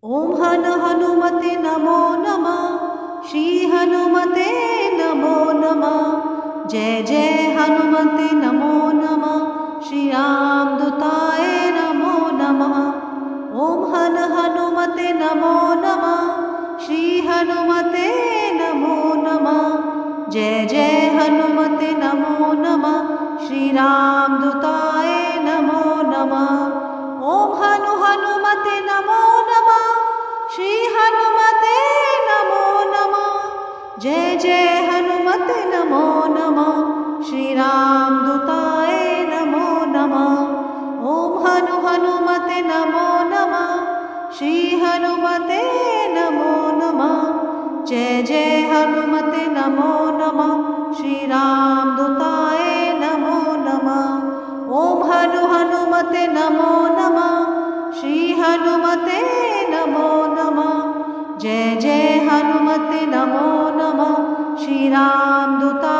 ॐ हनुमते नमो नमः। श्री हनुमते नमो नमः। जय जय हनुमते नमो नमः। श्री रामदूताय नमो नमः। ॐ हनुमते नमो नमः। श्री हनुमते नमो नमः। जय जय हनुमते नमो नमः। श्री रामदूताय नमो नमः। ॐ हनुमते नमो नमः। श्री हनुमते नमो नमः। जय जय हनुमते नमो नमः। श्री रामदूताय नमो नमः। ॐ हनुमते नमो नमः। श्री हनुमते नमो नमः। जय जय हनुमते नमो नमः। श्री रामदूताय नमो नमः। ॐ हनुमते नमो नमः। श्री हनुमते नमो नमः। जय जय हनुमते नमो नमः। श्री रामदूताय